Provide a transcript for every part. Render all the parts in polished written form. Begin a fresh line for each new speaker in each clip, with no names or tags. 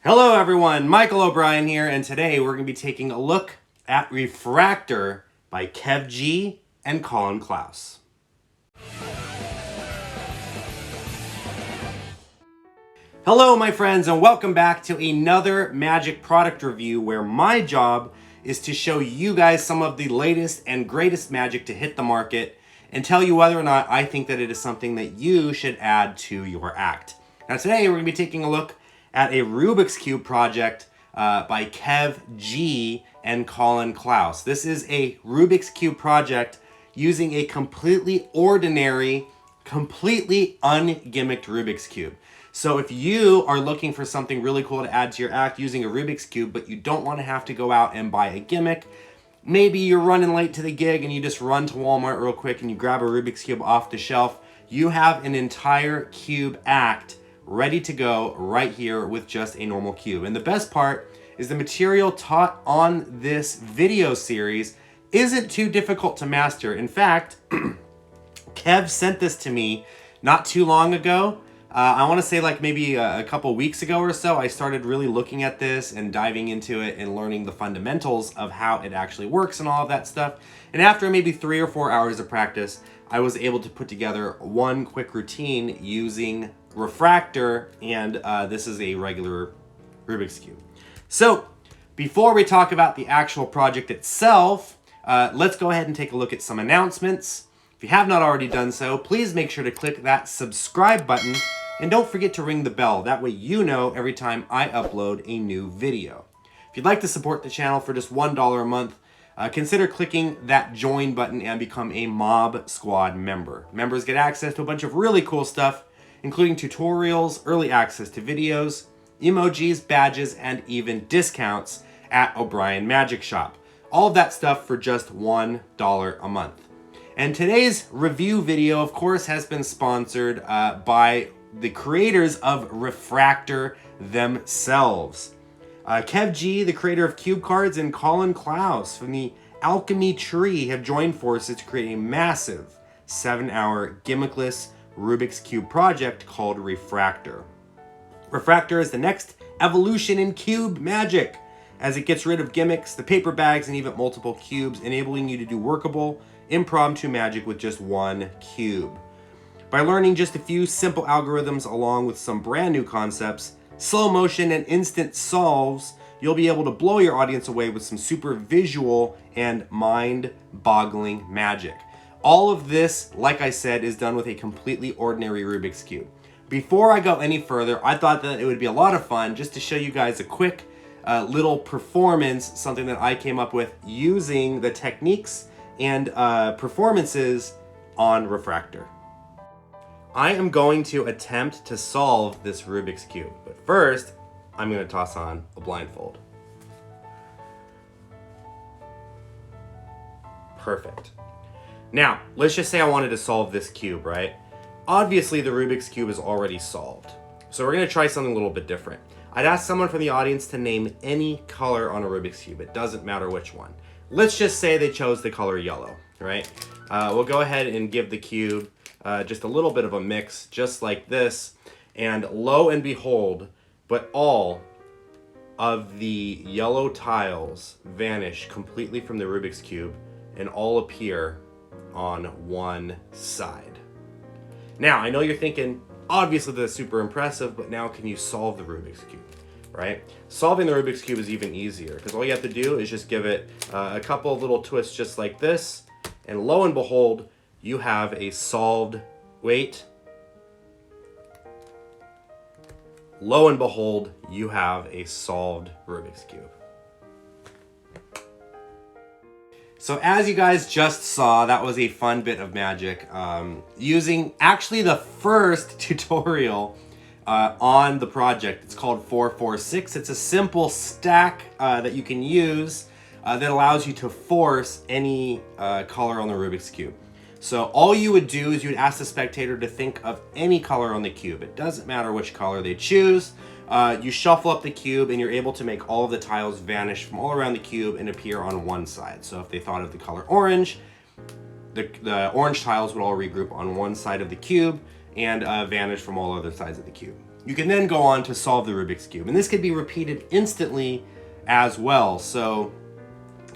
Hello everyone, Michael O'Brien here, and today we're going to be taking a look at Refraktor by Kev G and Collin Claus. Hello my friends, and welcome back to another magic product review where my job is to show you guys some of the latest and greatest magic to hit the market and tell you whether or not I think that it is something that you should add to your act. Now today we're going to be taking a look at a Rubik's Cube project by Kev G and Collin Claus. This is a Rubik's Cube project using a completely ordinary, completely ungimmicked Rubik's Cube. So if you are looking for something really cool to add to your act using a Rubik's Cube, but you don't want to have to go out and buy a gimmick, maybe you're running late to the gig and you just run to Walmart real quick and you grab a Rubik's Cube off the shelf, you have an entire cube act ready to go right here with just a normal cube. And the best part is the material taught on this video series isn't too difficult to master. In fact, Kev sent this to me not too long ago. I want to say like maybe a couple weeks ago or so. I started really looking at this and diving into it and learning the fundamentals of how it actually works and all of that stuff. And after maybe 3 or 4 hours of practice, I was able to put together one quick routine using Refraktor, and this is a regular Rubik's Cube. So before we talk about the actual project itself, let's go ahead and take a look at some announcements. If you have not already done so, please make sure to click that subscribe button and don't forget to ring the bell. That way you know every time I upload a new video. If you'd like to support the channel for just $1 a month, consider clicking that join button and become a Mob Squad member. Members get access to a bunch of really cool stuff, including tutorials, early access to videos, emojis, badges, and even discounts at O'Brien Magic Shop. All of that stuff for just $1 a month. And today's review video, of course, has been sponsored by the creators of Refraktor themselves. Kev G, the creator of Cube Cards, and Collin Claus from the Alchemy Tree have joined forces to create a massive 7-hour gimmickless Rubik's Cube project called Refraktor. Refraktor is the next evolution in cube magic, as it gets rid of gimmicks, the paper bags, and even multiple cubes, enabling you to do workable, impromptu magic with just one cube. By learning just a few simple algorithms along with some brand new concepts, slow motion, and instant solves, you'll be able to blow your audience away with some super visual and mind-boggling magic. All of this, like I said, is done with a completely ordinary Rubik's Cube. Before I go any further, I thought that it would be a lot of fun just to show you guys a quick little performance, something that I came up with using the techniques and performances on Refraktor. I am going to attempt to solve this Rubik's Cube, but first, I'm going to toss on a blindfold. Perfect. Now, let's just say I wanted to solve this cube, right? Obviously, the Rubik's Cube is already solved. So we're going to try something a little bit different. I'd ask someone from the audience to name any color on a Rubik's Cube. It doesn't matter which one. Let's just say they chose the color yellow, right? We'll go ahead and give the cube just a little bit of a mix, just like this. And lo and behold, but all of the yellow tiles vanish completely from the Rubik's Cube and all appear on one side. Now, I know you're thinking, obviously that's super impressive, but now can you solve the Rubik's Cube, right? Solving the Rubik's Cube is even easier because all you have to do is just give it a couple of little twists just like this, and lo and behold, you have a solved, lo and behold, you have a solved Rubik's Cube. So as you guys just saw, that was a fun bit of magic using actually the first tutorial on the project. It's called 446. It's a simple stack that you can use that allows you to force any color on the Rubik's Cube. So all you would do is you would ask the spectator to think of any color on the cube. It doesn't matter which color they choose. You shuffle up the cube and you're able to make all of the tiles vanish from all around the cube and appear on one side. So if they thought of the color orange, the orange tiles would all regroup on one side of the cube and vanish from all other sides of the cube. you can then go on to solve the Rubik's Cube. And this could be repeated instantly as well. So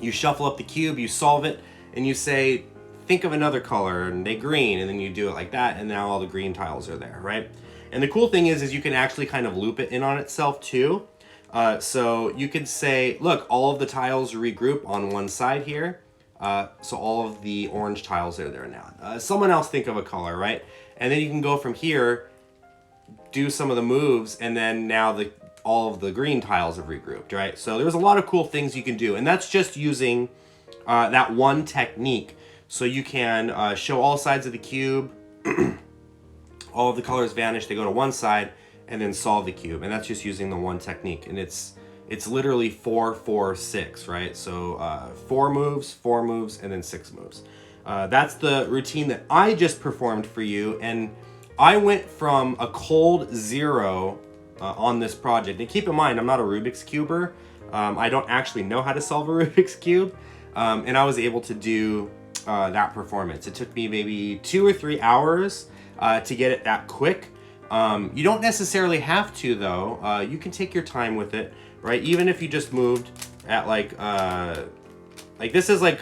you shuffle up the cube, you solve it, and you say, think of another color, and they green, and then you do it like that, and now all the green tiles are there, right? And the cool thing is you can actually kind of loop it in on itself too. So you could say, look, all of the tiles regroup on one side here. So all of the orange tiles are there now. Someone else think of a color, right? And then you can go from here, do some of the moves, and then now all of the green tiles have regrouped, right? So there's a lot of cool things you can do, and that's just using that one technique. So you can show all sides of the cube, all of the colors vanish, they go to one side, and then solve the cube, and that's just using the one technique. And it's literally 4, 4, 6, right? So 4 moves, and then 6 moves. That's the routine that I just performed for you, and I went from a cold 0 on this project. And keep in mind, I'm not a Rubik's Cuber. I don't actually know how to solve a Rubik's Cube, and I was able to do that performance. It took me maybe 2 or 3 hours to get it that quick. You don't necessarily have to, though. You can take your time with it, right? Even if you just moved at like this is like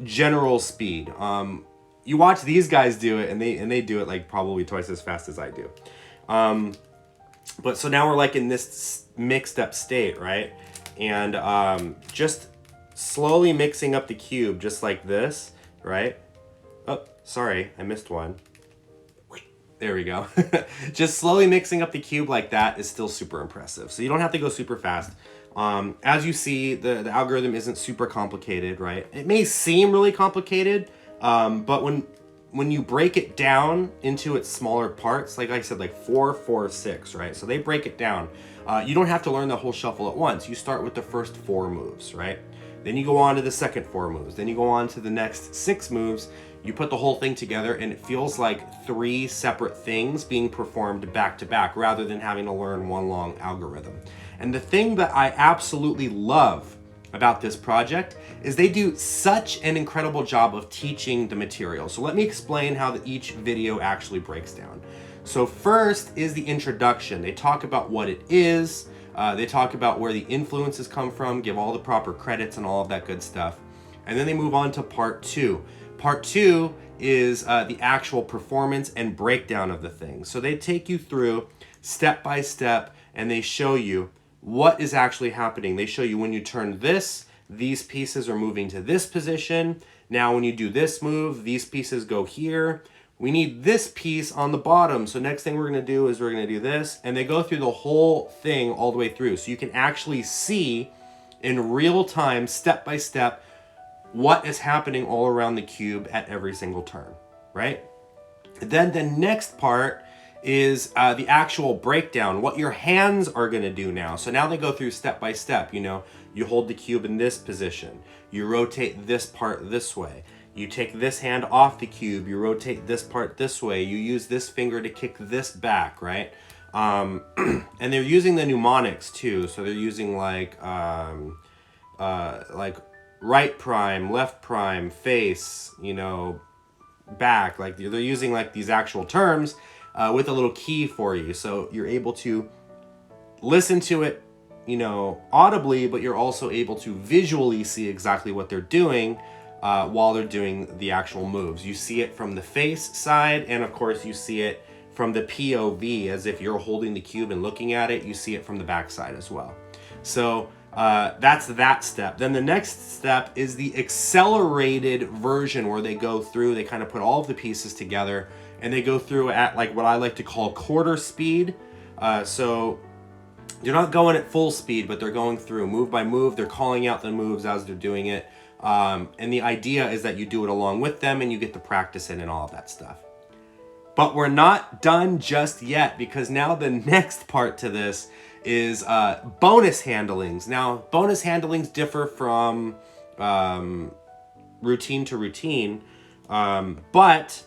general speed. You watch these guys do it, and they do it like probably twice as fast as I do. But so now we're like in this mixed up state, right? And just slowly mixing up the cube just like this, right? Oh, sorry, I missed one. There we go. Just slowly mixing up the cube like that is still super impressive. So you don't have to go super fast. As you see, the algorithm isn't super complicated, right? It may seem really complicated, but when you break it down into its smaller parts, like I said, like 4, 4, 6, right? So they break it down. You don't have to learn the whole shuffle at once. You start with the first 4 moves, right? Then you go on to the second 4 moves. Then you go on to the next 6 moves. You put the whole thing together, and it feels like 3 separate things being performed back to back rather than having to learn one long algorithm. And the thing that I absolutely love about this project is they do such an incredible job of teaching the material. So let me explain how each video actually breaks down. So first is the introduction. They talk about what it is. They talk about where the influences come from, give all the proper credits and all of that good stuff. And then they move on to part 2. Part 2 is the actual performance and breakdown of the thing. So they take you through step by step, and they show you what is actually happening. They show you when you turn this, these pieces are moving to this position. Now when you do this move, these pieces go here. We need this piece on the bottom. So next thing we're gonna do is we're gonna do this. And they go through the whole thing all the way through. So you can actually see in real time, step by step, what is happening all around the cube at every single turn, right? Then the next part is the actual breakdown, what your hands are gonna do now. So now they go through step by step, you know, you hold the cube in this position, you rotate this part this way, you take this hand off the cube, you rotate this part this way, you use this finger to kick this back, right? And they're using the mnemonics too. So they're using like right prime, left prime, face, you know, back. Like they're using like these actual terms with a little key for you. So you're able to listen to it, you know, audibly, but you're also able to visually see exactly what they're doing while they're doing the actual moves. You see it from the face side, and of course you see it from the POV, as if you're holding the cube and looking at it. You see it from the back side as well. So that's that step. Then the next step is the accelerated version, where they go through, they kind of put all of the pieces together, and they go through at like what I like to call quarter speed. So they're not going at full speed, but they're going through move by move. They're calling out the moves as they're doing it. And the idea is that you do it along with them, and you get to practice it and all of that stuff. But we're not done just yet, because now the next part to this is bonus handlings. Now, bonus handlings differ from routine to routine, but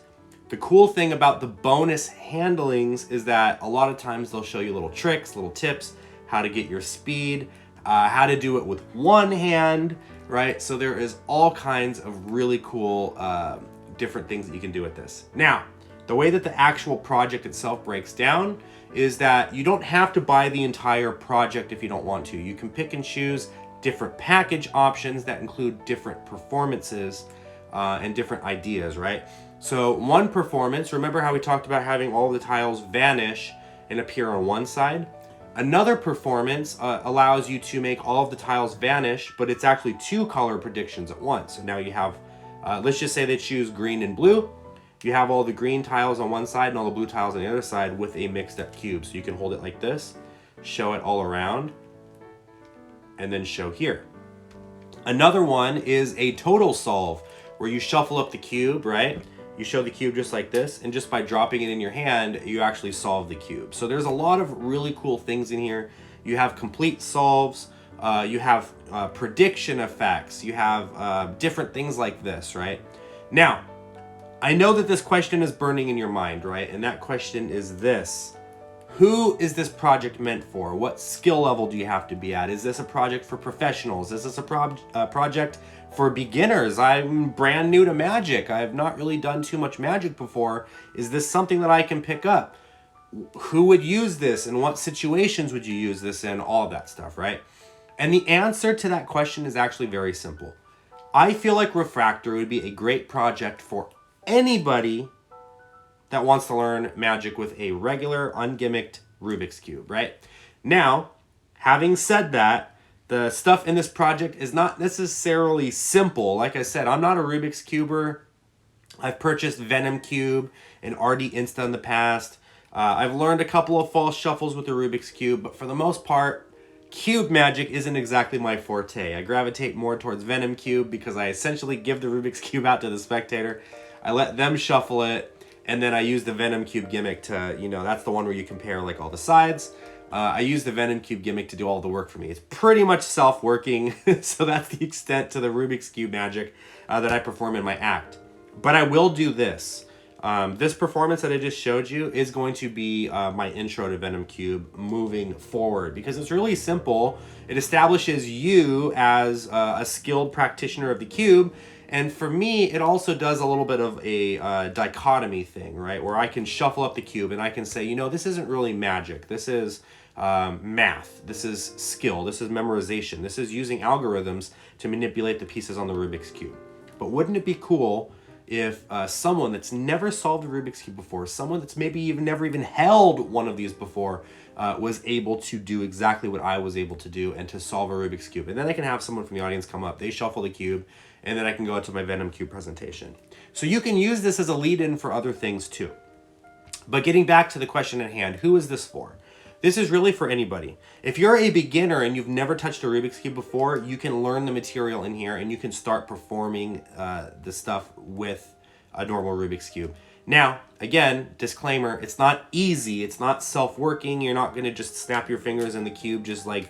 the cool thing about the bonus handlings is that a lot of times they'll show you little tricks, little tips, how to get your speed, how to do it with one hand, right? So there is all kinds of really cool different things that you can do with this. Now, The way that the actual project itself breaks down is that you don't have to buy the entire project if you don't want to. You can pick and choose different package options that include different performances and different ideas, right? So one performance, remember how we talked about having all the tiles vanish and appear on one side? Another performance allows you to make all of the tiles vanish, but it's actually 2 color predictions at once. So now you have, let's just say they choose green and blue. You have all the green tiles on one side and all the blue tiles on the other side with a mixed up cube. So you can hold it like this, show it all around, and then show here. Another one is a total solve, where you shuffle up the cube, right? You show the cube just like this, and just by dropping it in your hand, you actually solve the cube. So there's a lot of really cool things in here. You have complete solves, you have prediction effects, you have different things like this, right? Now, I know that this question is burning in your mind, right? And that question is this: who is this project meant for? What skill level do you have to be at? Is this a project for professionals? Is this a project for beginners? I'm brand new to magic. I have not really done too much magic before. Is this something that I can pick up? Who would use this? In what situations would you use this in? All of that stuff, right? And the answer to that question is actually very simple. I feel like Refraktor would be a great project for anybody that wants to learn magic with a regular, ungimmicked Rubik's Cube, right? Now, having said that, the stuff in this project is not necessarily simple. Like I said, I'm not a Rubik's Cuber. I've purchased Venom Cube and RD Insta in the past. I've learned a couple of false shuffles with the Rubik's Cube, but for the most part, cube magic isn't exactly my forte. I gravitate more towards Venom Cube because I essentially give the Rubik's Cube out to the spectator. I let them shuffle it, and then I use the Venom Cube gimmick to, you know, that's the one where you compare like all the sides. I use the Venom Cube gimmick to do all the work for me. It's pretty much self-working, so that's the extent to the Rubik's Cube magic that I perform in my act. But I will do this. This performance that I just showed you is going to be my intro to Venom Cube moving forward, because it's really simple. It establishes you as a skilled practitioner of the cube, and for me, it also does a little bit of a dichotomy thing, right? Where I can shuffle up the cube and I can say, you know, this isn't really magic. This is math. This is skill. This is memorization. This is using algorithms to manipulate the pieces on the Rubik's Cube. But wouldn't it be cool if someone that's never solved a Rubik's Cube before, someone that's maybe even never even held one of these before, was able to do exactly what I was able to do and to solve a Rubik's Cube? And then I can have someone from the audience come up, they shuffle the cube, and then I can go to my Venom Cube presentation. So you can use this as a lead-in for other things too. But getting back to the question at hand, who is this for? This is really for anybody. If you're a beginner and you've never touched a Rubik's Cube before, you can learn the material in here and you can start performing the stuff with a normal Rubik's Cube. Now, again, disclaimer, it's not easy. It's not self-working. You're not gonna just snap your fingers and the cube just like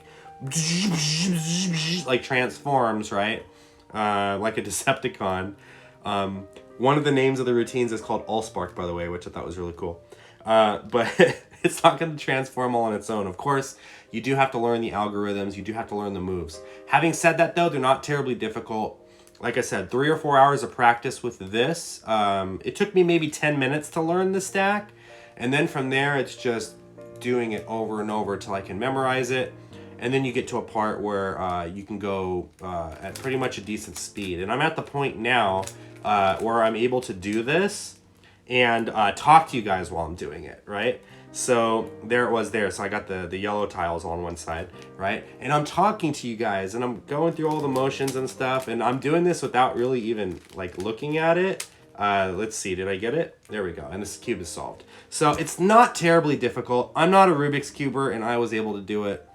transforms, right? Like a Decepticon. One of the names of the routines is called Allspark, by the way, which I thought was really cool. But it's not going to transform all on its own. Of course, you do have to learn the algorithms. You do have to learn the moves. Having said that, though, they're not terribly difficult. Like I said, 3 or 4 hours of practice with this. It took me maybe 10 minutes to learn the stack. And then from there, it's just doing it over and over till I can memorize it. And then you get to a part where you can go at pretty much a decent speed. And I'm at the point now where I'm able to do this and talk to you guys while I'm doing it, right? So there it was there. So I got the yellow tiles on one side, right? And I'm talking to you guys and I'm going through all the motions and stuff. And I'm doing this without really even like looking at it. Let's see, did I get it? There we go, and this cube is solved. So it's not terribly difficult. I'm not a Rubik's Cuber and I was able to do it.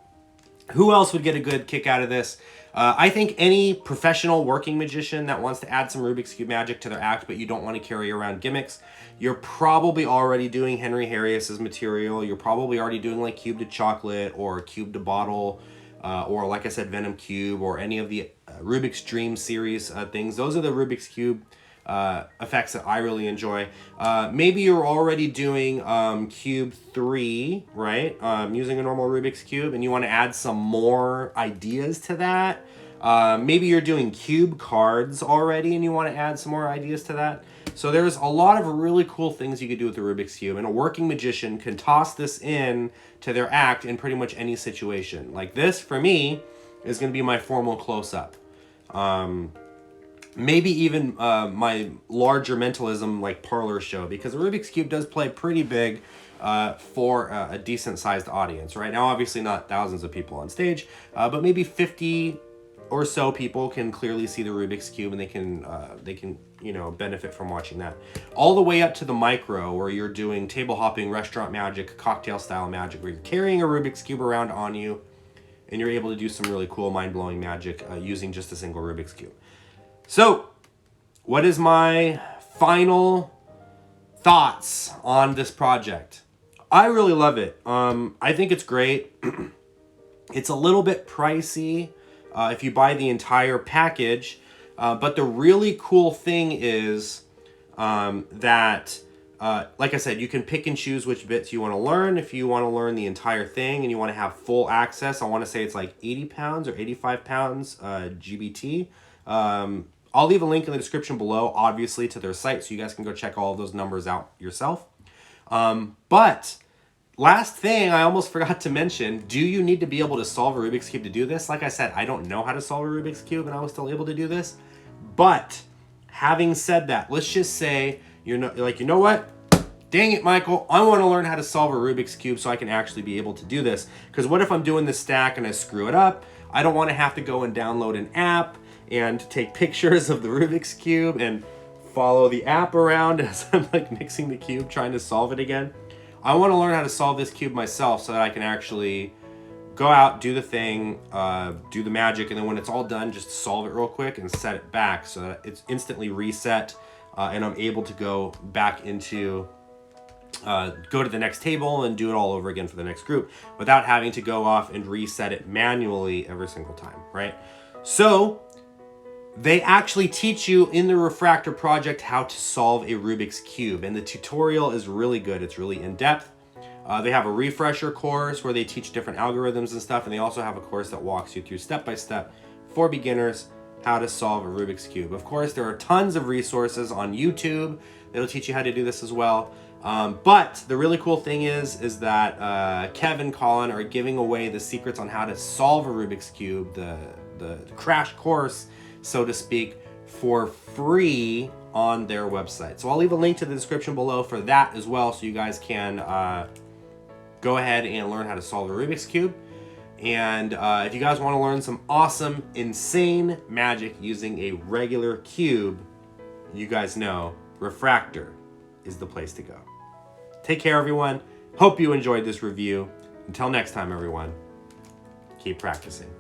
Who else would get a good kick out of this? I think any professional working magician that wants to add some Rubik's Cube magic to their act, but you don't want to carry around gimmicks, you're probably already doing Henry Harris's material. You're probably already doing like Cube to Chocolate or Cube to Bottle, or like I said, Venom Cube, or any of the Rubik's Dream series things. Those are the Rubik's Cube effects that I really enjoy. Maybe you're already doing Cube 3, right? Using a normal Rubik's Cube, and you want to add some more ideas to that. Maybe you're doing cube cards already and you want to add some more ideas to that. So there's a lot of really cool things you could do with the Rubik's Cube, and a working magician can toss this in to their act in pretty much any situation. Like this, for me, is going to be my formal close-up. Maybe even my larger mentalism like parlor show, because the Rubik's Cube does play pretty big for a decent-sized audience. Right now, obviously not thousands of people on stage, but maybe 50 or so people can clearly see the Rubik's Cube, and they can you know, benefit from watching that. All the way up to the micro, where you're doing table hopping, restaurant magic, cocktail style magic, where you're carrying a Rubik's Cube around on you, and you're able to do some really cool mind-blowing magic using just a single Rubik's Cube. So, what is my final thoughts on this project? I really love it. I think it's great. It's a little bit pricey if you buy the entire package, but the really cool thing is that, like I said, you can pick and choose which bits you want to learn. If you want to learn the entire thing and you want to have full access, I want to say it's like 80 pounds or 85 pounds GBT. I'll leave a link in the description below, obviously, to their site, so you guys can go check all of those numbers out yourself. But last thing I almost forgot to mention, do you need to be able to solve a Rubik's Cube to do this? Like I said, I don't know how to solve a Rubik's Cube, and I was still able to do this. But having said that, let's just say you're like, you know what? Dang it, Michael, I want to learn how to solve a Rubik's Cube so I can actually be able to do this. Because what if I'm doing this stack and I screw it up? I don't want to have to go and download an app and take pictures of the Rubik's Cube and follow the app around as I'm like mixing the cube, trying to solve it again. I want to learn how to solve this cube myself so that I can actually go out, do the thing, do the magic, and then when it's all done, just solve it real quick and set it back so that it's instantly reset, and I'm able to go back into, go to the next table and do it all over again for the next group without having to go off and reset it manually every single time, right? So they actually teach you in the Refraktor project how to solve a Rubik's Cube, and the tutorial is really good. It's really in-depth. They have a refresher course where they teach different algorithms and stuff, and they also have a course that walks you through step-by-step for beginners how to solve a Rubik's Cube. Of course, there are tons of resources on YouTube that'll teach you how to do this as well. But the really cool thing is that Kev and Collin are giving away the secrets on how to solve a Rubik's Cube, the crash course, so to speak, for free on their website. So I'll leave a link to the description below for that as well, so you guys can go ahead and learn how to solve a Rubik's Cube. And if you guys want to learn some awesome, insane magic using a regular cube, you guys know Refraktor is the place to go. Take care, everyone. Hope you enjoyed this review. Until next time, everyone, keep practicing.